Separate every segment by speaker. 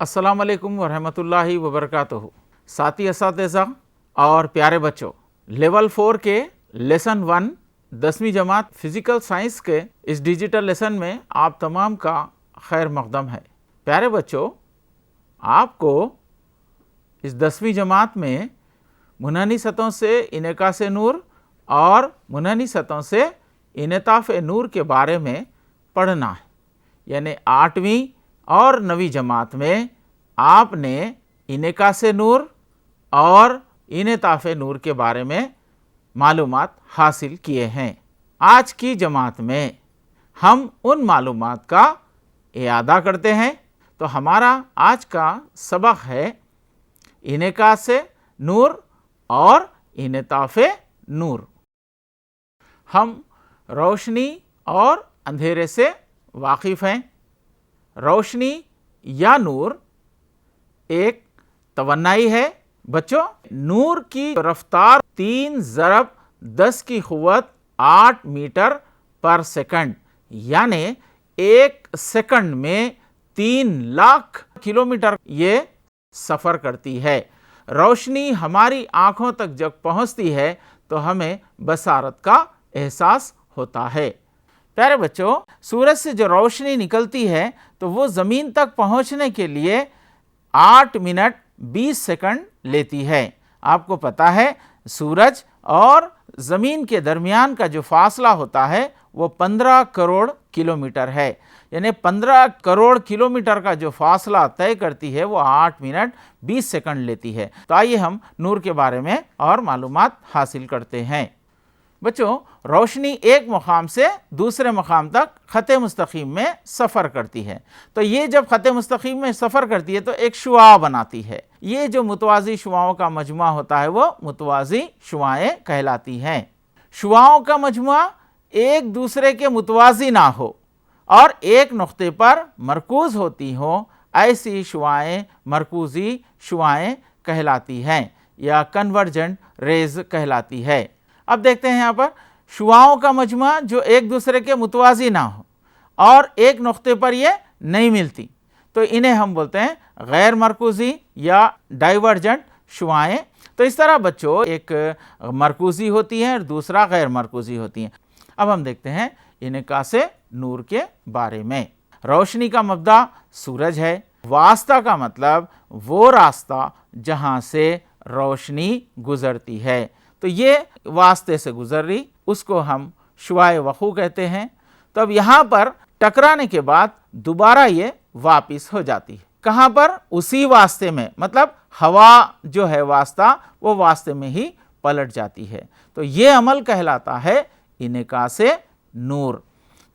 Speaker 1: अस्सलाम वालेकुम वरहमतुल्लाहि वबरकातुहू। साथी असातिज़ा और प्यारे बच्चों, लेवल 4 के लेसन 1 10वीं जमात फ़िज़िकल साइंस के इस डिजिटल लेसन में आप तमाम का खैर मक़दम है। प्यारे बच्चों, आपको इस 10वीं जमात में मुनहनी सतहों से इनेकास नूर और मुनहनी सतहों से इनेताफ़ नूर के बारे में पढ़ना है। यानी 8वीं और 9वीं जमात में आपने इनेकास नूर और इनेताफ़ नूर के बारे में मालूमात हासिल किए हैं। आज की जमात में हम उन मालूमात का इयादा करते हैं। तो हमारा आज का सबक है इनेकास नूर और इनेताफ़ नूर। हम रोशनी और अंधेरे से वाकिफ़ हैं। रोशनी या नूर एक तवन्नाई है। बच्चों, नूर की रफ्तार 3 ज़रब 10 की क़ुव्वत 8 मीटर पर सेकंड, यानी 1 सेकंड में 3 लाख किलोमीटर ये सफ़र करती है। रोशनी हमारी आँखों तक जब पहुँचती है तो हमें बसारत का एहसास होता है। प्यारे बच्चों, सूरज से जो रोशनी निकलती है तो वो ज़मीन तक पहुँचने के लिए 8 मिनट 20 सेकंड लेती है। आपको पता है सूरज और ज़मीन के दरमियान का जो फासला होता है वो 15 करोड़ किलोमीटर है। यानी 15 करोड़ किलोमीटर का जो फासला तय करती है वो 8 मिनट 20 सेकंड लेती है। तो आइए हम नूर के बारे में और मालूमात हासिल करते हैं। बच्चों, रोशनी एक मुकाम से दूसरे मुकाम तक ख़त मुस्तकीम में सफ़र करती है। तो ये जब ख़त मुस्तकीम में सफ़र करती है तो एक शुआ बनाती है। ये जो मुतवाज़ी शुआओं का मजमुआ होता है वो मुतवाज़ी शुआएँ कहलाती हैं। शुआओं का मजमुआ एक दूसरे के मुतवाज़ी ना हो और एक नुक्ते पर मरकूज़ होती हो, ऐसी शुआएँ मरकूज़ी शुआएँ कहलाती हैं या कन्वर्जेंट रेज़ कहलाती है। अब देखते हैं यहाँ पर शुआओं का मजमुआ जो एक दूसरे के मुतवाज़ी ना हो और एक नुक्ते पर ये नहीं मिलती, तो इन्हें हम बोलते हैं गैर मरकूज़ी या डाइवर्जेंट शुआएँ। तो इस तरह बच्चों, एक मरकूज़ी होती है और दूसरा गैर मरकूज़ी होती हैं। अब हम देखते हैं इनेकास नूर के बारे में। रोशनी का मब्दा सूरज है। वास्ता का मतलब वो रास्ता जहाँ से रोशनी गुज़रती है। तो ये वास्ते से गुजर रही, उसको हम शुआए वक़ू कहते हैं। तो अब यहाँ पर टकराने के बाद दोबारा ये वापस हो जाती है। कहाँ पर? उसी वास्ते में, मतलब हवा जो है वास्ता, वो वास्ते में ही पलट जाती है। तो ये अमल कहलाता है इनेकास नूर।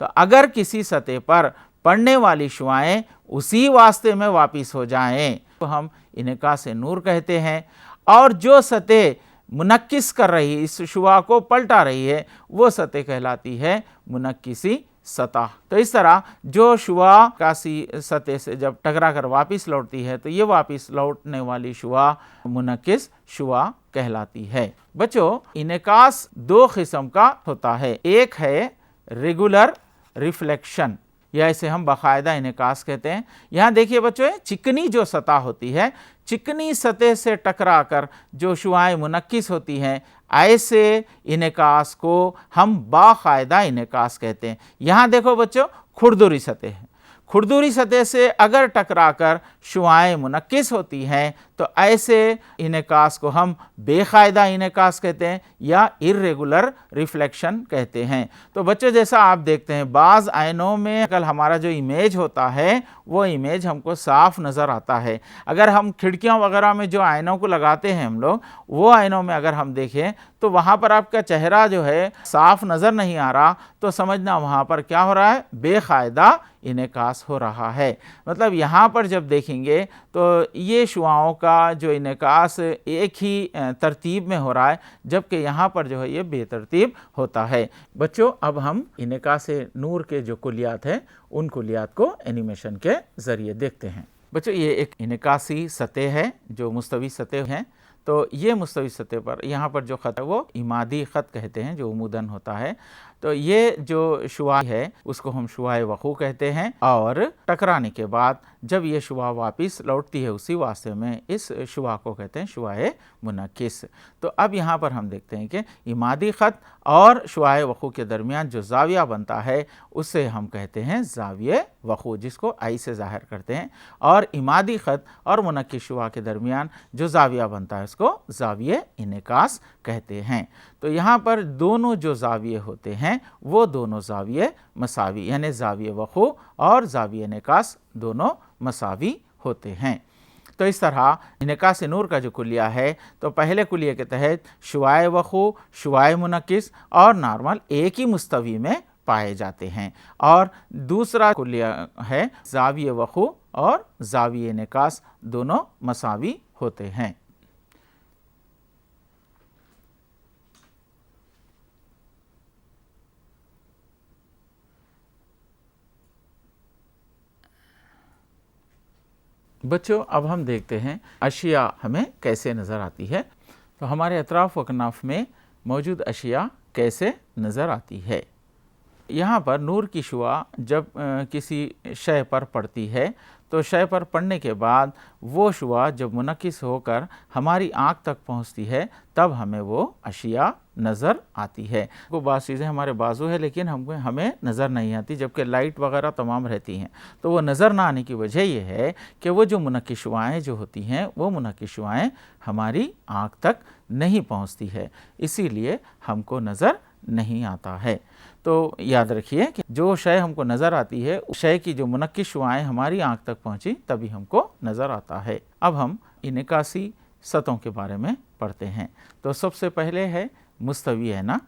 Speaker 1: तो अगर किसी सतह पर पड़ने वाली शुआएँ उसी वास्ते में वापस हो जाएं तो हम इनेकास नूर कहते हैं। और जो सतह मुनक्किस कर रही है, इस शुआ को पलटा रही है, वो सतह कहलाती है मुनक्किसी सतह। तो इस तरह जो शुआ कासी सतह से जब टकरा कर वापस लौटती है तो ये वापस लौटने वाली शुआ मुनक्किस शुआ कहलाती है। बच्चों, इनेकास 2 किस्म का होता है। एक है रेगुलर रिफ्लेक्शन, या इसे हम बाकायदा इनेकास कहते हैं। यहाँ देखिए बच्चों, चिकनी जो सतह होती है, चिकनी सतह से टकरा कर जो शुआएँ मुनक्किस होती हैं, ऐसे इनेकास को हम बाकायदा इनेकास कहते हैं। यहाँ देखो बच्चों, खुरदुरी सतह है। खुरदुरी सतह से अगर टकरा कर शुआएँ मुनक्किस होती हैं तो ऐसे इनेकास को हम बेकायदा इनेकास कहते हैं या इर्रेगुलर रिफ्लेक्शन कहते हैं। तो बच्चों, जैसा आप देखते हैं बाज़ आइनों में कल हमारा जो इमेज होता है वो इमेज हमको साफ नज़र आता है। अगर हम खिड़कियों वगैरह में जो आइनों को लगाते हैं हम लोग, वो आइनों में अगर हम देखें तो वहाँ पर आपका चेहरा जो है साफ नज़र नहीं आ रहा, तो समझना वहाँ पर क्या हो रहा है, बेकायदा इनेकास हो रहा है। मतलब यहाँ पर जब देखेंगे तो ये शुआओं का जो इनेकास एक ही तरतीब में हो रहा है, जबकि यहाँ पर जो है ये बेतरतीब होता है। बच्चों, अब हम इनेकास नूर के जो कुलियात हैं उन कुलियात को एनिमेशन के ज़रिए देखते हैं। बच्चों, ये एक इनेकासी सतह है जो मुस्तवी सतह हैं। तो ये मुस्तवी सतह पर यहाँ पर जो ख़त है वो इमादी ख़त कहते हैं, जो उमूदन होता है। तो ये जो शुआ है उसको हम शुआए वक़ू कहते हैं, और टकराने के बाद जब ये शुआ वापस लौटती है उसी वास्ते में इस शुआ को कहते हैं शुआए मुनक्किस। तो अब यहाँ पर हम देखते हैं कि इमादी ख़त और शुआए वक़ू के दरमियान जो ज़ाविया बनता है उससे हम कहते हैं ज़ाविये वक़ू, जिसको आई से ज़ाहिर करते हैं, और इमादी ख़त और मुनक्किस शुआ के दरमियान जो ज़ाविया बनता है उसको ज़ाविये इनेकास कहते हैं। तो यहाँ पर दोनों जो ज़ाविये होते हैं वो दोनों ज़ाविये मसावी, यानी ज़ाविये वक़ू और ज़ाविये इनेकास दोनों मसावी होते हैं। तो इस तरह इनेकास नूर का जो कुलिया है, तो पहले कुलिये के तहत शुआए वक़ू, शुआए मुनक्किस और नॉर्मल एक ही मुस्तवी में पाए जाते हैं, और दूसरा कुलिया है ज़ाविये वक़ू और ज़ाविये इनेकास दोनों मसावी होते हैं। बच्चों, अब हम देखते हैं अशिया हमें कैसे नज़र आती है। तो हमारे अतराफ़ व कनाफ में मौजूद अशिया कैसे नज़र आती है। यहाँ पर नूर की शुआ जब किसी शय पर पड़ती है तो शय पर पड़ने के बाद वो शुआ जब मुनक्किस होकर हमारी आँख तक पहुँचती है तब हमें वो अशिया नज़र आती है। वो बात चीज़ें हमारे बाजू है लेकिन हमें नज़र नहीं आती, जबकि लाइट वगैरह तमाम रहती हैं। तो वो नज़र ना आने की वजह ये है कि वो जो मुनक्किस शुआएँ जो होती हैं वो मुनक्किस शुआएँ हमारी आँख तक नहीं पहुँचती है, इसीलिए हमको नज़र नहीं आता है। तो याद रखिए कि जो शय हमको नज़र आती है उस शय की जो मुनक्किस शुआएँ हमारी आँख तक पहुँची तभी हमको नज़र आता है। अब हम इनेकासी सतहों के बारे में पढ़ते हैं। तो सबसे पहले है मुस्तवी ऐना।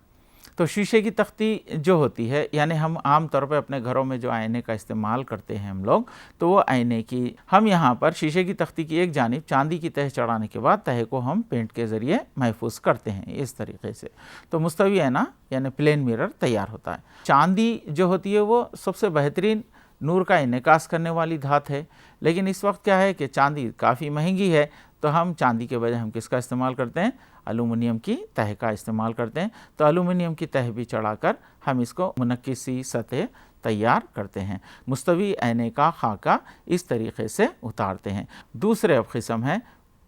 Speaker 1: तो शीशे की तख्ती जो होती है, यानी हम आम तौर पे अपने घरों में जो आईने का इस्तेमाल करते हैं हम लोग, तो वो आईने की हम यहाँ पर शीशे की तख्ती की एक जानिब चांदी की तह चढ़ाने के बाद तह को हम पेंट के ज़रिए महफूज करते हैं इस तरीके से। तो मुस्तवी ऐना यानी प्लेन मिरर तैयार होता है। चांदी जो होती है वो सबसे बेहतरीन नूर का इनेकास करने वाली धात है, लेकिन इस वक्त क्या है कि चांदी काफ़ी महंगी है, तो हम चांदी के बजाय हम किसका इस्तेमाल करते हैं, एल्यूमिनियम की तह का इस्तेमाल करते हैं। तो एल्यूमिनियम की तह भी चढ़ाकर हम इसको मुनक्किसी सतह तैयार करते हैं। मुस्तवी ऐने का खाका इस तरीके से उतारते हैं। दूसरे अब किस्म है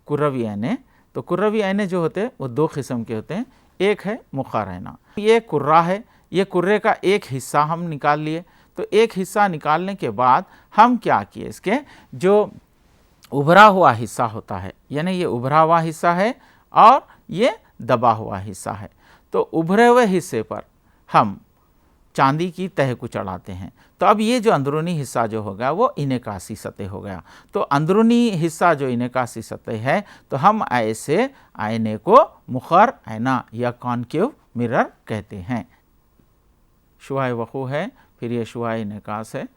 Speaker 1: कुर्रवी ऐने। तो कुर्रवी ऐने जो होते हैं वो दो किस्म के होते हैं। एक है मुखार ऐना, ये कुर्रा है, ये कुर्रे का एक हिस्सा हम निकाल लिए। तो एक हिस्सा निकालने के बाद हम क्या किए, इसके जो उभरा हुआ हिस्सा होता है, यानी ये उभरा हुआ हिस्सा है और ये दबा हुआ हिस्सा है, तो उभरे हुए हिस्से पर हम चांदी की तह को चढ़ाते हैं। तो अब ये जो अंदरूनी हिस्सा जो हो गया वो इनेकासी सतह हो गया। तो अंदरूनी हिस्सा जो इनेकासी सतह है, तो हम ऐसे आईने को मुखर ऐना या कॉनकेव मिरर कहते हैं। शुआए वक़ू है, फिर ये शुआए इनेकास है।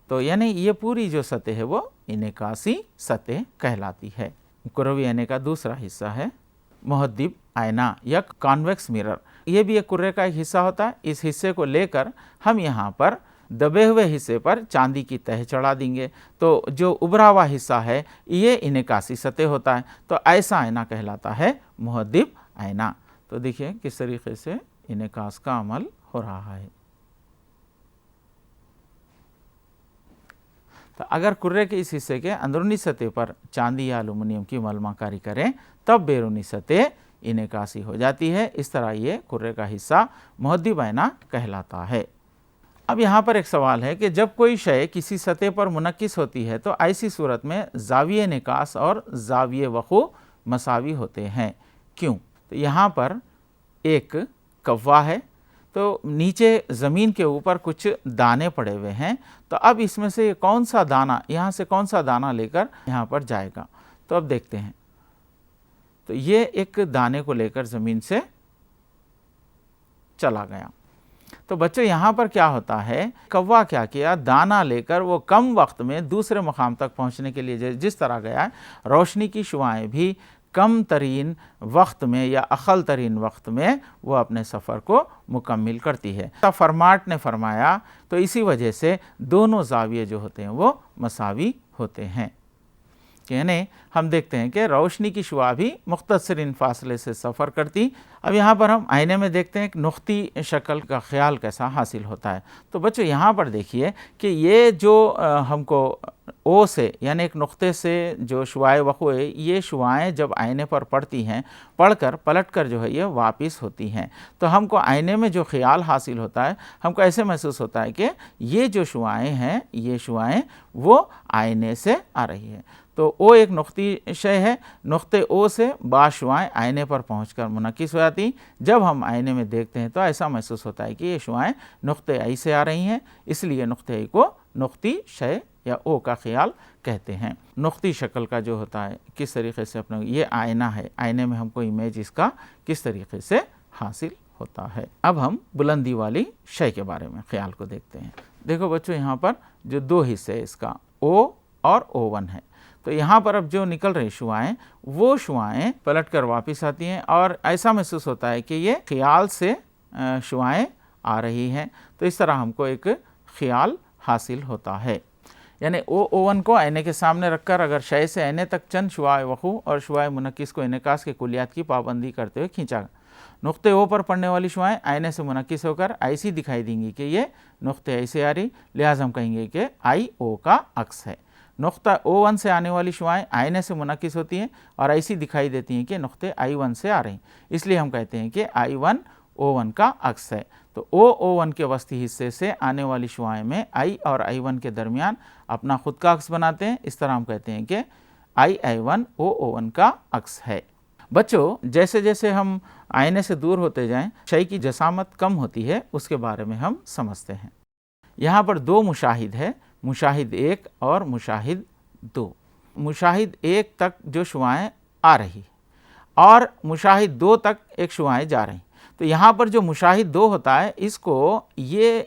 Speaker 1: तो यानी ये पूरी जो सतह है वो इनेकासी सतह कहलाती है। कुर्रवी ऐने का दूसरा हिस्सा है मुहद्दिब आयना या कॉन्वेक्स मिरर। ये भी एक कुर्रे का एक हिस्सा होता है। इस हिस्से को लेकर हम यहाँ पर दबे हुए हिस्से पर चांदी की तह चढ़ा देंगे, तो जो उभरा हुआ हिस्सा है ये इनेकासी सतह होता है। तो ऐसा आयना कहलाता है मुहद्दिब आयना। तो देखिए किस तरीके से इनेकास का अमल हो रहा है। तो अगर कुर्रे के इस हिस्से के अंदरूनी सतह पर चांदी या एल्यूमिनियम की मलमाकारी करें तब बैरूनी सतह इनेकासी हो जाती है। इस तरह ये कुर्रे का हिस्सा मुहद्दिब ऐना कहलाता है। अब यहाँ पर एक सवाल है कि जब कोई शय किसी सतह पर मुनक्किस होती है तो ऐसी सूरत में ज़ाविये निकास और ज़ाविये वक़ू मसावी होते हैं, क्यों? तो यहाँ पर एक कव्वा है, तो नीचे ज़मीन के ऊपर कुछ दाने पड़े हुए हैं। तो अब इसमें से कौन सा दाना, यहाँ से कौन सा दाना लेकर यहाँ पर जाएगा? तो अब देखते हैं। तो ये एक दाने को लेकर ज़मीन से चला गया। तो बच्चों यहाँ पर क्या होता है, कौवा क्या किया, दाना लेकर वो कम वक्त में दूसरे मुकाम तक पहुँचने के लिए जिस तरह गया है, रोशनी की शुआएँ भी कम तरीन वक्त में या अक़ल तरीन वक्त में वो अपने सफ़र को मुकम्मिल करती है। फरमाट ने फरमाया, तो इसी वजह से दोनों ज़ाविये जो होते हैं वो मसावी होते हैं। यानी हम देखते हैं कि रोशनी की शुआ भी मुख्तसरिन फासले से सफ़र करती। अब यहाँ पर हम आईने में देखते हैं कि नुक्ती शक्ल का ख्याल कैसा हासिल होता है। तो बच्चों यहाँ पर देखिए कि ये जो हमको ओ से यानी एक नुक्ते से जो शुआए वक़ू है, ये शुआएँ जब आईने पर पड़ती हैं, पढ़कर पलटकर जो है ये वापस होती हैं, तो हमको आईने में जो ख्याल हासिल होता है, हमको ऐसे महसूस होता है कि ये जो शुआएँ हैं, ये शुआएँ वो आईने से आ रही है। तो ओ एक नुक्ती शय है, नुक्ते ओ से बाशुआएँ आईने पर पहुंचकर मुनक्किस हो जाती। जब हम आईने में देखते हैं तो ऐसा महसूस होता है कि ये शुआएँ नुक्ते आई से आ रही हैं, इसलिए नुक्ते आई को नुक्ती शय या ओ का ख्याल कहते हैं। नुक्ती शक्ल का जो होता है किस तरीके से अपना, ये आईना है, आईने में हमको इमेज इसका किस तरीके से हासिल होता है। अब हम बुलंदी वाली शय के बारे में ख्याल को देखते हैं। देखो बच्चों, यहाँ पर जो दो हिस्से है इसका, ओ और O1 है। तो यहाँ पर अब जो निकल रही शुआएँ, वो शुआएँ पलट कर वापस आती हैं और ऐसा महसूस होता है कि ये ख्याल से शुआएँ आ रही हैं। तो इस तरह हमको एक ख्याल हासिल होता है। यानी O1 को आईने के सामने रखकर अगर शय से आईने तक चंद शुआए वक़ू और शुआए मुनक्किस को इनेकास के कुलियात की पाबंदी करते हुए खींचा, नुक्ते ओ पर पड़ने वाली शुआएँ आईने से मुनक्किस होकर ऐसी दिखाई देंगी कि ये नुक्ते ऐसे आ रही, लिहाजा हम कहेंगे कि आई ओ का अक्स है। नुक्ता O1 से आने वाली शुआएँ आईने से मुनक्किस होती हैं और ऐसी दिखाई देती हैं कि नुक्ते I1 से आ रही, इसलिए हम कहते हैं कि I1 O1 का अक्स है। तो O1 के वस्ती हिस्से से आने वाली शुआएँ में I और I1 के दरमियान अपना खुद का अक्स बनाते हैं। इस तरह हम कहते हैं कि I1 O1 का अक्स है। बच्चों, जैसे जैसे हम आईने से दूर होते जाएं, शय की जसामत कम होती है, उसके बारे में हम समझते हैं। यहाँ पर दो मुशाहिद है, मुशाहिद 1 और मुशाहिद 2। मुशाहिद 1 तक जो शुआएँ आ रही और मुशाहिद 2 तक एक शुआएँ जा रही। तो यहाँ पर जो मुशाहिद 2 होता है,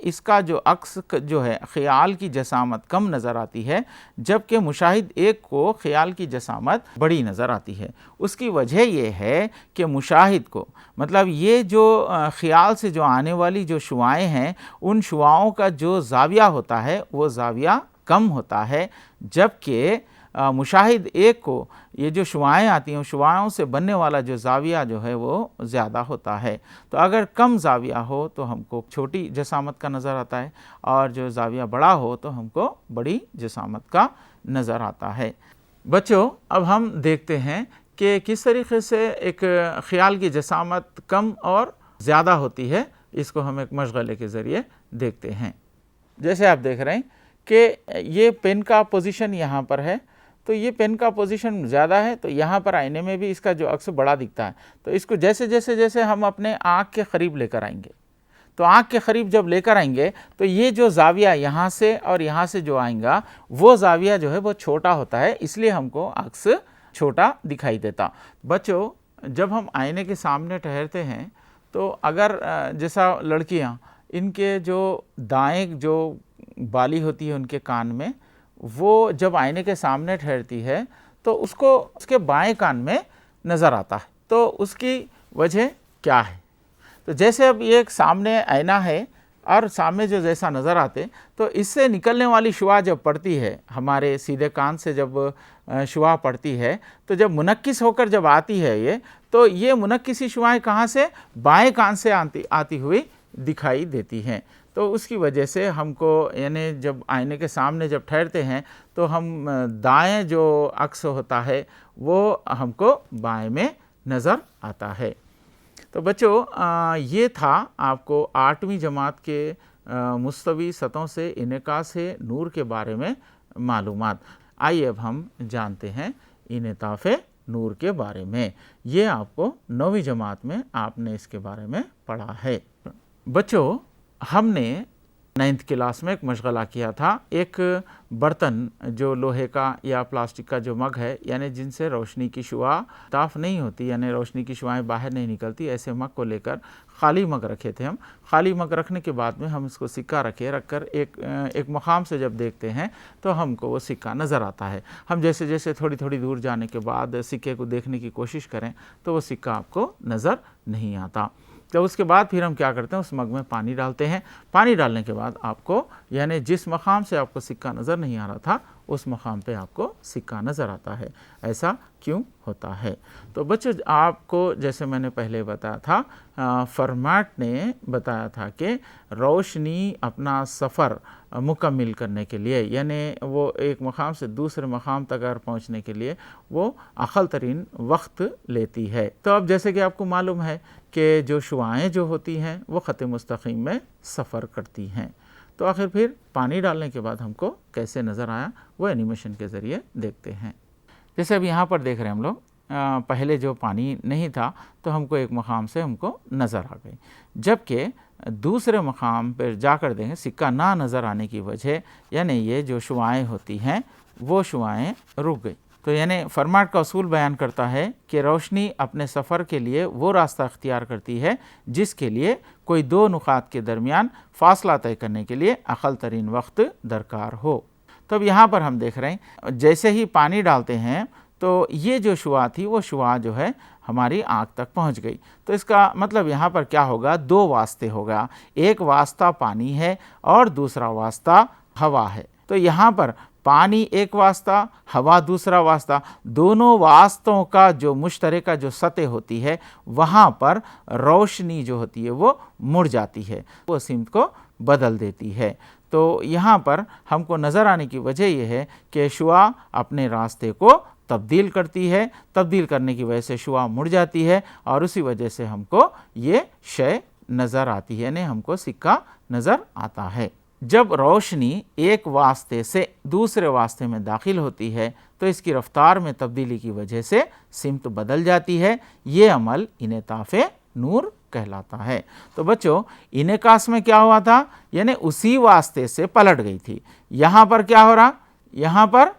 Speaker 1: इसका जो अक्स जो है ख्याल की जसामत कम नज़र आती है, जबकि मुशाहिद 1 को ख्याल की जसामत बड़ी नज़र आती है। उसकी वजह यह है कि मुशाहिद को, मतलब ये जो ख्याल से जो आने वाली जो शुआएँ हैं, उन शुआओं का जो ज़ाविया होता है वो ज़ाविया कम होता है, जबकि मुशाहिद 1 को ये जो शुआएँ आती हैं, शुआओं से बनने वाला जो ज़ाविया जो है वो ज़्यादा होता है। तो अगर कम ज़ाविया हो तो हमको छोटी जसामत का नज़र आता है, और जो ज़ाविया बड़ा हो तो हमको बड़ी जसामत का नज़र आता है। बच्चों, अब हम देखते हैं कि किस तरीके से एक ख्याल की जसामत कम और ज़्यादा होती है। इसको हम एक मशगले के ज़रिए देखते हैं। जैसे आप देख रहे हैं कि ये पेन का पोजीशन यहाँ पर है, तो ये पेन का पोजीशन ज़्यादा है, तो यहाँ पर आईने में भी इसका जो अक्स बड़ा दिखता है। तो इसको जैसे जैसे जैसे हम अपने आँख के करीब लेकर आएंगे, तो आँख के करीब जब लेकर आएंगे तो ये जो ज़ाविया यहाँ से और यहाँ से जो आएगा, वो ज़ाविया जो है वो छोटा होता है, इसलिए हमको अक्स छोटा दिखाई देता। बच्चों, जब हम आईने के सामने ठहरते हैं तो अगर जैसा लड़कियाँ, इनके जो दाएँ जो बाली होती है उनके कान में, वो जब आईने के सामने ठहरती है तो उसको उसके बाएं कान में नज़र आता है। तो उसकी वजह क्या है? तो जैसे अब ये एक सामने आईना है और सामने जो जैसा नज़र आते, तो इससे निकलने वाली शुआ जब पड़ती है, हमारे सीधे कान से जब शुआ पड़ती है, तो जब मुनक्किस होकर जब आती है ये, तो ये मुनक्किसी शुआएँ कहाँ से? बाएं कान से आती हुई दिखाई देती हैं। तो उसकी वजह से हमको, यानी जब आईने के सामने जब ठहरते हैं तो हम दाएं जो अक्स होता है वो हमको बाएं में नज़र आता है। तो बच्चों, ये था आपको 8वीं जमात के मुस्तवी सतहों से इनेकास नूर के बारे में मालूमात। आइए अब हम जानते हैं इनेताफ़ नूर के बारे में। ये आपको 9वीं जमात में आपने इसके बारे में पढ़ा है। बच्चों, हमने 9th क्लास में एक मशगला किया था। एक बर्तन जो लोहे का या प्लास्टिक का जो मग है, यानी जिनसे रोशनी की शुआ ताफ नहीं होती, यानी रोशनी की शुआएँ बाहर नहीं निकलती, ऐसे मग को लेकर खाली मग रखे थे हम। खाली मग रखने के बाद में हम इसको सिक्का रखकर एक मकाम से जब देखते हैं तो हमको वो सिक्का नज़र आता है। हम जैसे जैसे थोड़ी थोड़ी दूर जाने के बाद सिक्के को देखने की कोशिश करें तो वो सिक्का आपको नज़र नहीं आता। तो उसके बाद फिर हम क्या करते हैं, उस मग में पानी डालते हैं। पानी डालने के बाद आपको, यानी जिस मकाम से आपको सिक्का नज़र नहीं आ रहा था, उस मकाम पे आपको सिक्का नज़र आता है। ऐसा क्यों होता है? तो बच्चों आपको जैसे मैंने पहले बताया था, फरमाट ने बताया था कि रोशनी अपना सफ़र मुकम्मिल करने के लिए, यानी वो एक मकाम से दूसरे मकाम तक अगर पहुँचने के लिए वो अक़ल तरीन वक्त लेती है। तो अब जैसे कि आपको मालूम है कि जो शुआएँ जो होती हैं वो ख़त मुस्तक़ीम में सफ़र करती हैं। तो आखिर फिर पानी डालने के बाद हमको कैसे नज़र आया वो एनिमेशन के ज़रिए देखते हैं। जैसे अब यहाँ पर देख रहे हैं हम लोग, पहले जो पानी नहीं था तो हमको एक मकाम से हमको नज़र आ गई, जबकि दूसरे मकाम पर जाकर देखें सिक्का ना नज़र आने की वजह यानी ये जो शुआएँ होती हैं वो शुआएँ रुक गई। तो यानी फरमाट का असूल बयान करता है कि रोशनी अपने सफ़र के लिए वो रास्ता अख्तियार करती है जिसके लिए कोई दो नुकात के दरमियान फ़ासला तय करने के लिए अक़ल तरीन वक्त दरकार हो। तो अब यहाँ पर हम देख रहे हैं जैसे ही पानी डालते हैं तो ये जो शुआ थी वो शुआ जो है हमारी आँख तक पहुँच गई। तो इसका मतलब यहाँ पर क्या होगा, दो वास्ते होगा, एक वास्ता पानी है और दूसरा वास्ता हवा है। तो यहाँ पर पानी एक वास्ता, हवा दूसरा वास्ता, दोनों वास्तों का जो मुश्तरका जो सतह होती है वहाँ पर रोशनी जो होती है वो मुड़ जाती है, वो सिमत को बदल देती है। तो यहाँ पर हमको नज़र आने की वजह यह है कि शुआ अपने रास्ते को तब्दील करती है, तब्दील करने की वजह से शुआ मुड़ जाती है और उसी वजह से हमको ये शय नज़र आती है, यानी हमको सिक्का नज़र आता है। जब रोशनी एक वास्ते से दूसरे वास्ते में दाखिल होती है तो इसकी रफ्तार में तब्दीली की वजह से सिमत बदल जाती है। ये अमल इनेताफ़े नूर कहलाता है। तो बच्चों इनेकास में क्या हुआ था, यानी उसी वास्ते से पलट गई थी। यहाँ पर क्या हो रहा, यहाँ पर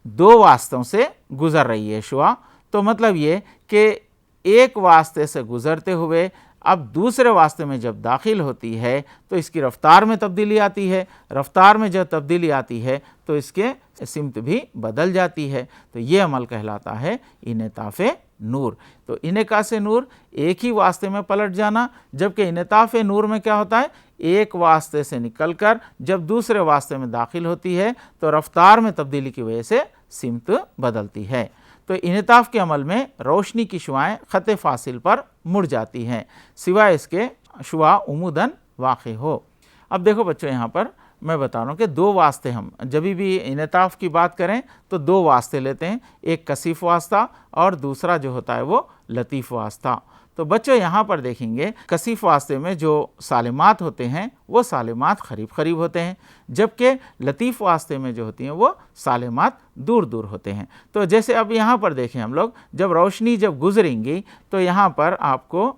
Speaker 1: दो वास्तों से गुज़र रही है शुआ। तो मतलब ये कि एक वास्ते से गुज़रते हुए अब दूसरे वास्ते में जब दाखिल होती है तो इसकी रफ्तार में तब्दीली आती है, रफ्तार में जब तब्दीली आती है तो इसके सिमत भी बदल जाती है। तो ये अमल कहलाता है इनेताफ़े नूर। तो इनेकास नूर एक ही वास्ते में पलट जाना, जबकि इनेताफ़े नूर में क्या होता है, एक वास्ते से निकलकर जब दूसरे वास्ते में दाखिल होती है तो रफ्तार में तब्दीली की वजह से सिमत बदलती है। तो इनेताफ़ के अमल में रोशनी की शुआएँ ख़त फ़ासिल पर मुड़ जाती हैं, सिवाय इसके शुआ उमूदन वाक़े हो। अब देखो बच्चों यहाँ पर मैं बता रहा हूँ कि दो वास्ते, हम जब भी इनेताफ़ की बात करें तो दो वास्ते लेते हैं, एक कसीफ़ वास्ता और दूसरा जो होता है वो लतीफ़ वास्ता। तो बच्चों यहाँ पर देखेंगे कसीफ़ वास्ते में जो सालिमात होते हैं वो सालिमात करीब करीब होते हैं, जबकि लतीफ़ वास्ते में जो होती हैं वो सालिमात दूर दूर होते हैं। तो जैसे अब यहाँ पर देखें हम लोग, जब रोशनी जब गुजरेंगी तो यहाँ पर आपको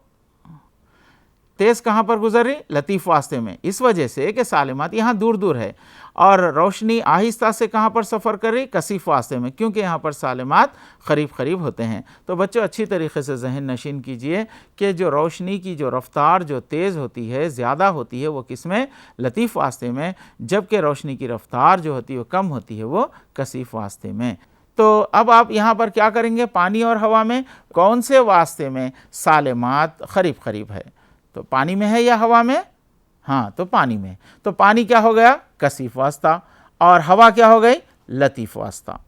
Speaker 1: तेज़ कहाँ पर गुजर रही, लतीफ़ वास्ते में, इस वजह से कि सालिमात यहाँ दूर दूर है, और रोशनी आहिस्ता से कहाँ पर सफ़र कर रही, कसीफ़ वास्ते में, क्योंकि यहाँ पर सालिमात करीब करीब होते हैं। तो बच्चों अच्छी तरीके से जहन नशीन कीजिए कि जो रोशनी की जो रफ़्तार जो तेज़ होती है, ज़्यादा होती है, वो किस में, लतीफ़ वास्ते में, जबकि रोशनी की रफ़्तार जो होती है वो कम होती है, वो कसीफ़ वास्ते में। तो अब आप यहाँ पर क्या करेंगे, पानी और हवा में कौन से वास्ते में सालिमात करीब करीब है, तो पानी में है या हवा में, हाँ तो पानी में। तो पानी क्या हो गया, कसीफ़ वास्ता, और हवा क्या हो गई, लतीफ़ वास्ता।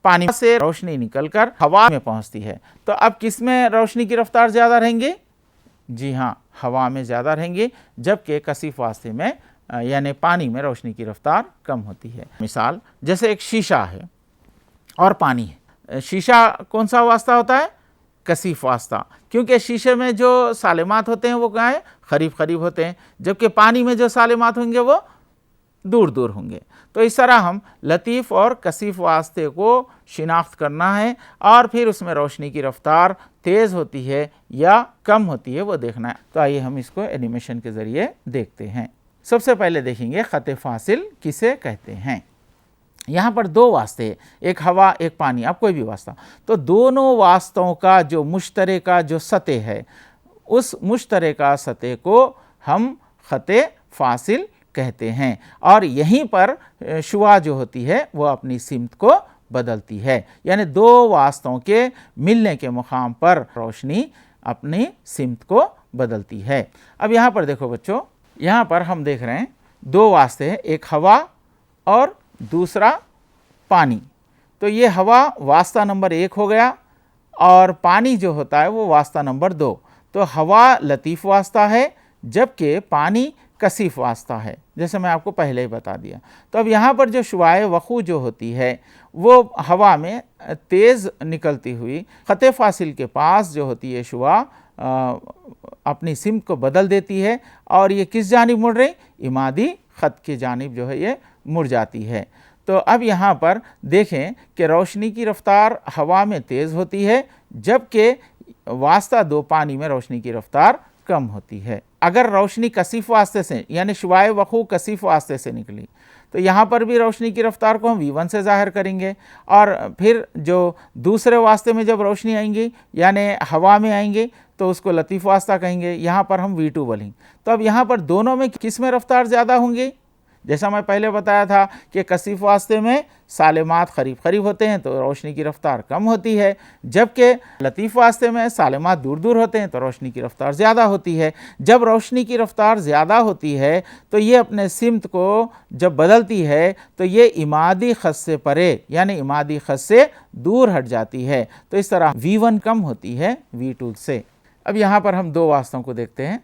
Speaker 1: पानी से रोशनी निकलकर हवा में पहुंचती है, तो अब किस में रोशनी की रफ्तार ज़्यादा रहेंगी, जी हाँ हवा में ज़्यादा रहेंगी, जबकि कसीफ़ वास्ते में यानी पानी में रोशनी की रफ्तार कम होती है। मिसाल जैसे एक शीशा है और पानी है, शीशा कौन सा वास्ता होता है, कसीफ़ वास्ता, क्योंकि शीशे में जो सालिमात होते हैं वो क्या है, करीब करीब होते हैं, जबकि पानी में जो सालिमात होंगे वो दूर दूर होंगे। तो इस तरह हम लतीफ़ और कसीफ़ वास्ते को शिनाख्त करना है और फिर उसमें रोशनी की रफ्तार तेज़ होती है या कम होती है वो देखना है। तो आइए हम इसको एनिमेशन के ज़रिए देखते हैं। सबसे पहले देखेंगे ख़त फ़ासिल किसे कहते हैं। यहाँ पर दो वास्ते, एक हवा एक पानी, अब कोई भी वास्ता, तो दोनों वास्तों का जो मुश्तरका जो सतह है उस मुश्तरका सतह को हम ख़त फ़ासिल कहते हैं, और यहीं पर शुआ जो होती है वो अपनी सिमत को बदलती है, यानी दो वास्तों के मिलने के मुकाम पर रोशनी अपनी सिमत को बदलती है। अब यहाँ पर देखो बच्चों, यहाँ पर हम देख रहे हैं दो वास्ते हैं, एक हवा और दूसरा पानी। तो ये हवा वास्ता नंबर 1 हो गया और पानी जो होता है वो वास्ता नंबर 2। तो हवा लतीफ़ वास्ता है जबकि पानी कसीफ़ वास्ता है, जैसे मैं आपको पहले ही बता दिया। तो अब यहाँ पर जो शुआए वक़ू जो होती है वो हवा में तेज़ निकलती हुई ख़त फ़ासिल के पास जो होती है शुआ अपनी सिमत को बदल देती है और ये किस जानिब मुड़ रही, इमादी ख़त की जानिब जो है ये मुड़ जाती है। तो अब यहाँ पर देखें कि रोशनी की रफ्तार हवा में तेज़ होती है जबकि वास्ता 2 पानी में रोशनी की रफ्तार कम होती है। अगर रोशनी कसीफ़ वास्ते से यानी शुआए वक़ू कसीफ़ वास्ते से निकली तो यहाँ पर भी रोशनी की रफ्तार को हम v1 से ज़ाहिर करेंगे और फिर जो दूसरे वास्ते में जब रोशनी आएंगी यानी हवा में आएंगी तो उसको लतीफ़ वास्ता कहेंगे, यहाँ पर हम v2 बोलेंगे। तो अब यहाँ पर दोनों में किस में रफ्तार ज़्यादा होंगी, जैसा मैं पहले बताया था कि कसीफ़ वास्ते में सालिमात करीब करीब होते हैं तो रोशनी की रफ्तार कम होती है, जबकि लतीफ़ वास्ते में सालिमात दूर दूर होते हैं तो रोशनी की रफ्तार ज़्यादा होती है। जब रोशनी की रफ्तार ज़्यादा होती है तो ये अपने सिमत को जब बदलती है तो ये इमादी ख़त से परे यानी इमादी ख़त से दूर हट जाती है। तो इस तरह v1 कम होती है v2 से। अब यहाँ पर हम 2 वास्तों को देखते हैं,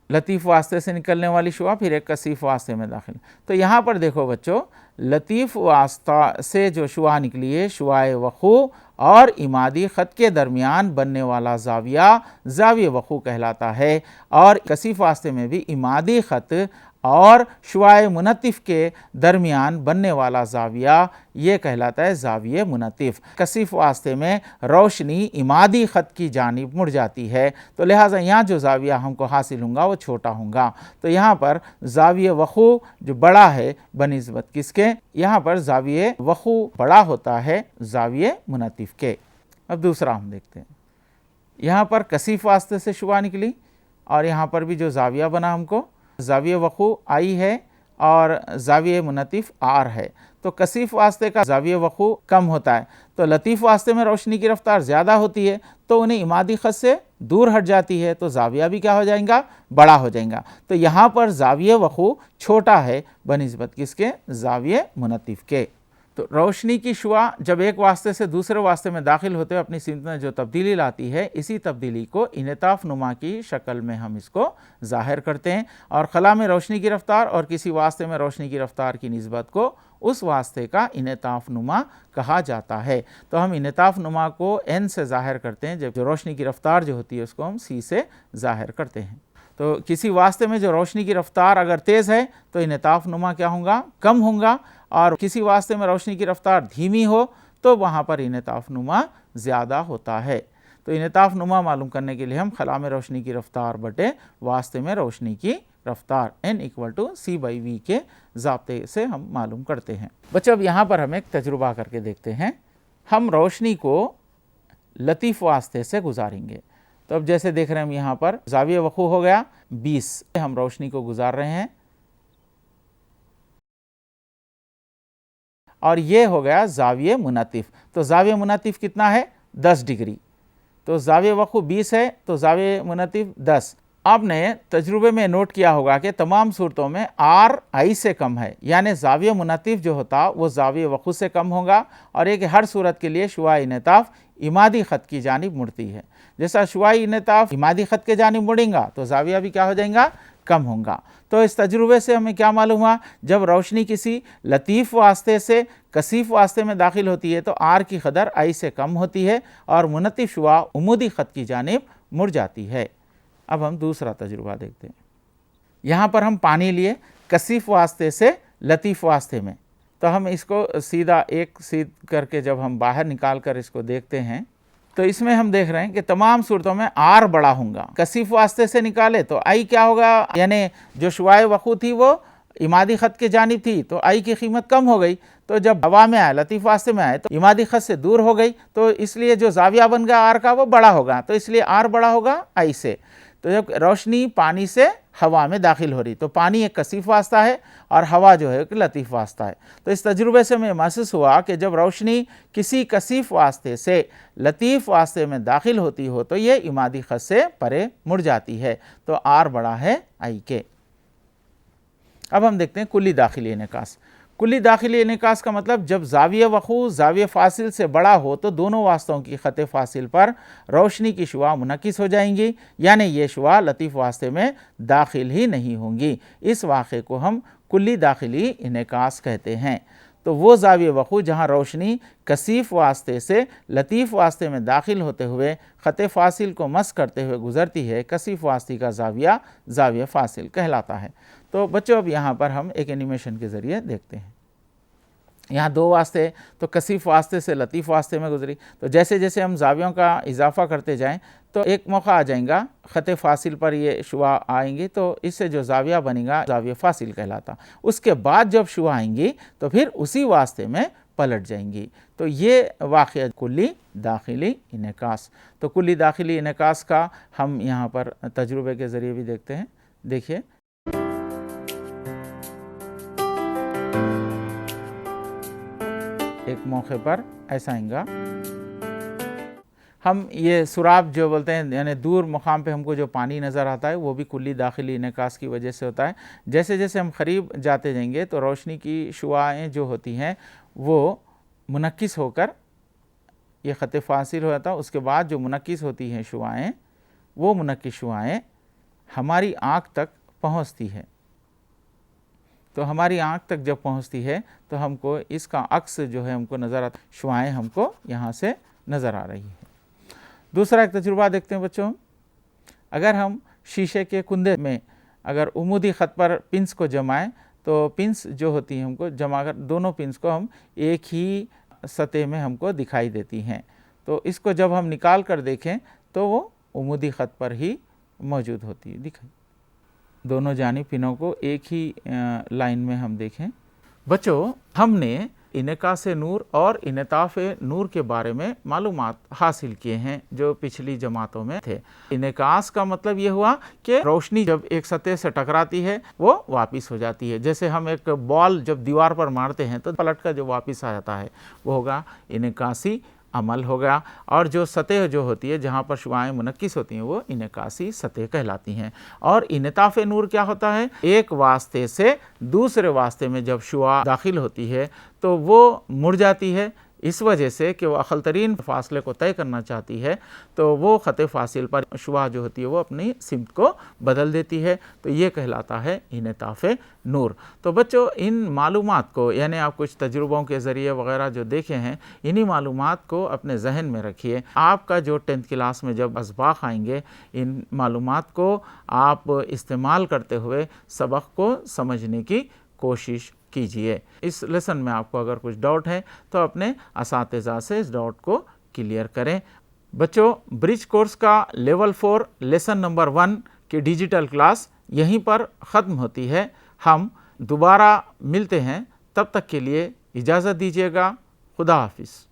Speaker 1: लतीफ़ वास्ते से निकलने वाली शुआ फिर एक कसीफ़ वास्ते में दाखिल। तो यहाँ पर देखो बच्चों, लतीफ़ वास्ता से जो शुआ निकली है शुआए वक़ू और इमादी ख़त के दरमियान बनने वाला ज़ाविया ज़ाविये वक़ू कहलाता है और कसीफ़ वास्ते में भी इमादी ख़त और शुआए मुनत्तिफ़ के दरमियान बनने वाला ज़ाविया ये कहलाता है ज़ाविये मुनत्तिफ़। कसीफ़ वास्ते में रोशनी इमादी ख़त की जानिब मुड़ जाती है तो लिहाजा यहाँ जो ज़ाविया हमको हासिल होगा वो छोटा होगा। तो यहाँ पर ज़ाविये वक़ू जो बड़ा है बनिस्बत किसके, यहाँ पर ज़ाविये वक़ू बड़ा होता है ज़ाविये मुनत्तिफ़ के। अब दूसरा हम देखते हैं, यहाँ पर कसीफ़ वास्ते से शुआ निकली और यहाँ पर भी जो ज़ाविया बना हमको ज़ाविये वक़ू आई है और ज़ाविये मुनत्तिफ़ आर है। तो कसीफ़ वास्ते का ज़ाविये वक़ू कम होता है तो लतीफ़ वास्ते में रोशनी की रफ्तार ज़्यादा होती है तो उन्हें इमादी ख़त से दूर हट जाती है तो ज़ाविया भी क्या हो जाएगा, बड़ा हो जाएगा। तो यहाँ पर ज़ाविये वक़ू छोटा है बनिस्बत किसके, ज़ाविये मुनत्तिफ़ के। तो रोशनी की शुआ जब एक वास्ते से दूसरे वास्ते में दाखिल होते हुए अपनी सिमत में जो तब्दीली लाती है इसी तब्दीली को इनेताफ़ नुमा की शक्ल में हम इसको ज़ाहिर करते हैं और खला में रोशनी की रफ्तार और किसी वास्ते में रोशनी की रफ्तार की निस्बत को उस वास्ते का इनेताफ़ नुमा कहा जाता है। तो हम इनेताफ़ नुमा को n से ज़ाहिर करते हैं जब जो रोशनी की रफ्तार जो होती है उसको हम c से ज़ाहिर करते हैं। तो किसी वास्ते में जो रोशनी की रफ्तार अगर तेज़ है तो इनेताफ़ नुमा क्या होगा, कम होगा और किसी वास्ते में रोशनी की रफ्तार धीमी हो तो वहाँ पर इनेताफ़ नुमा ज़्यादा होता है। तो इनेताफ़ नुमा मालूम करने के लिए हम खला में रोशनी की रफ्तार बटे वास्ते में रोशनी की रफ्तार n = c/v के ज़ाब्ते से हम मालूम करते हैं। बच्चों अब यहाँ पर हम एक तजुर्बा करके देखते हैं। हम रोशनी को लतीफ़ वास्ते से गुजारेंगे। तो अब जैसे देख रहे हैं हम यहाँ पर ज़ाविये वक़ू हो गया 20, हम रोशनी को गुजार रहे हैं और ये हो गया ज़ाविये मुनत्तिफ़। तो ज़ाविये मुनत्तिफ़ कितना है, 10 डिग्री। तो ज़ाविये वक़ू 20 है तो ज़ाविये मुनत्तिफ़ 10। आपने तजुर्बे में नोट किया होगा कि तमाम सूरतों में r i से कम है यानी ज़ाविये मुनत्तिफ़ जो होता वो ज़ाविये वक़ू से कम होगा और एक हर सूरत के लिए शुआए इनेताफ़ इमादी ख़त की जानिब मुड़ती है। जैसा शुआए इनेताफ़ इमादी ख़त के जानिब मुड़ेगा तो ज़ाविया भी क्या हो जाएगा, कम होगा। तो इस तजुर्बे से हमें क्या मालूम हुआ, जब रोशनी किसी लतीफ़ वास्ते से कसीफ़ वास्ते में दाखिल होती है तो r की कदर i से कम होती है और मुनत्तिफ़ शुआ उमूदी ख़त की जानिब मुड़ जाती है। अब हम दूसरा तजुर्बा देखते हैं। यहाँ पर हम पानी लिए कसीफ़ वास्ते से लतीफ़ वास्ते में, तो हम इसको सीधा एक सीध करके जब हम बाहर निकाल कर इसको देखते हैं तो इसमें हम देख रहे हैं कि तमाम सूरतों में r बड़ा होगा। कसीफ़ वास्ते से निकाले तो i क्या होगा, यानी जो शुआए वक़ू थी वो इमादी ख़त के जानिब थी तो i की कीमत कम हो गई। तो जब हवा में आए लतीफ़ वास्ते में आए तो इमादी ख़त से दूर हो गई तो इसलिए जो ज़ाविया बन गया r का वो बड़ा होगा, तो इसलिए r बड़ा होगा i से। तो जब रोशनी पानी से हवा में दाखिल हो रही तो पानी एक कसीफ़ वास्ता है और हवा जो है एक लतीफ़ वास्ता है। तो इस तजुर्बे से हमें महसूस हुआ कि जब रोशनी किसी कसीफ़ वास्ते से लतीफ़ वास्ते में दाखिल होती हो तो ये इमादी ख़त से परे मुड़ जाती है, तो r बड़ा है i के। अब हम देखते हैं कुल्ली दाखिली इनेकास। कुल्ली दाखिली इनेकास का मतलब जब ज़ाविया वक़ू ज़ाविया फ़ासिल से बड़ा हो तो दोनों वास्तों की ख़त फ़ासिल पर रोशनी की शुआ मुनक्किस हो जाएंगी, यानी ये शुआ लतीफ़ वास्ते में दाखिल ही नहीं होंगी। इस वाक़े को हम कुल्ली दाखिली इनेकास कहते हैं। तो वो ज़ाविया वक़ू जहाँ रोशनी कसीफ़ वास्ते से लतीफ़ वास्ते में दाखिल होते हुए ख़त फ़ासिल को मस करते हुए गुज़रती है, कसीफ़ वास्ते का ज़ाविया ज़ाविया फ़ासिल कहलाता है। तो बच्चों अब यहाँ पर हम एक एनिमेशन के ज़रिए देखते हैं। यहाँ दो वास्ते तो कसीफ़ वास्ते से लतीफ़ वास्ते में गुजरी, तो जैसे जैसे हम ज़ावियों का इजाफ़ा करते जाएं तो एक मौका आ जाएगा ख़त फ़ासिल पर ये शुआ आएंगी, तो इससे जो ज़ाविया बनेगा ज़ाविया फ़ासिल कहलाता। उसके बाद जब शुआ आएंगी तो फिर उसी वास्ते में पलट जाएंगी। तो ये वाक़या कुल्ली दाखिली इनेकास। तो कुल्ली दाखिली इनेकास का हम यहाँ पर तजुर्बे के ज़रिए भी देखते हैं। देखिए, एक मौके पर ऐसा आएगा, हम ये सुराब जो बोलते हैं यानी दूर मुकाम पे हमको जो पानी नज़र आता है वो भी कुल्ली दाखिली इनेकास की वजह से होता है। जैसे जैसे हम करीब जाते जाएंगे तो रोशनी की शुआएँ जो होती हैं वो मुनक्किस होकर ये ख़त फ़ासिल हो जाता है। उसके बाद जो मुनक्किस होती हैं शुआएँ, वो मुनक्किस शुआएँ हमारी आँख तक पहुँचती है। तो हमारी आँख तक जब पहुँचती है तो हमको इसका अक्स जो है हमको नज़र आता, शुआएँ हमको यहाँ से नज़र आ रही है। दूसरा एक तजुर्बा देखते हैं बच्चों। अगर हम शीशे के कुंदे में अगर उमूदी ख़त पर पिंस को जमाएं तो पिंस जो होती हैं हमको जमा कर दोनों पिंस को हम एक ही सतह में हमको दिखाई देती हैं। तो इसको जब हम निकाल कर देखें तो वो उमूदी ख़त पर ही मौजूद होती है, दिखाई दोनों जानिब पिनों को एक ही लाइन में हम देखें। बच्चों, हमने इनेकास नूर और इनेताफ़ नूर के बारे में मालूमात हासिल किए हैं जो पिछली जमातों में थे। इनेकास का मतलब ये हुआ कि रोशनी जब एक सतह से टकराती है वो वापस हो जाती है। जैसे हम एक बॉल जब दीवार पर मारते हैं तो पलट कर जो वापस आ जाता है वो होगा इनेकासी अमल होगा। और जो सतह जो होती है जहाँ पर शुआएँ मुनक्किस होती हैं वो इनेकासी सतह कहलाती हैं। और इनेताफ़ नूर क्या होता है, एक वास्ते से दूसरे वास्ते में जब शुआ दाखिल होती है तो वो मुड़ जाती है, इस वजह से कि वो अक़ल तरीन फ़ासले को तय करना चाहती है तो वो ख़त फ़ासिल पर शुआ जो होती है वो अपनी सिमत को बदल देती है। तो ये कहलाता है इनेताफ़ नूर। तो बच्चों, इन मालूमात को यानी आप कुछ तजुर्बों के ज़रिए वग़ैरह जो देखे हैं, इन्हीं मालूमात को अपने जहन में रखिए। आपका जो 10th क्लास में जब असबाक़ आएंगे, इन मालूमात को आप इस्तेमाल करते हुए सबक को समझने की कोशिश कीजिए। इस लेसन में आपको अगर कुछ डाउट है तो अपने असातिज़ा से इस डाउट को क्लियर करें। बच्चों, ब्रिज कोर्स का लेवल 4 लेसन नंबर 1 की डिजिटल क्लास यहीं पर ख़त्म होती है। हम दोबारा मिलते हैं, तब तक के लिए इजाज़त दीजिएगा। खुदा हाफिज़।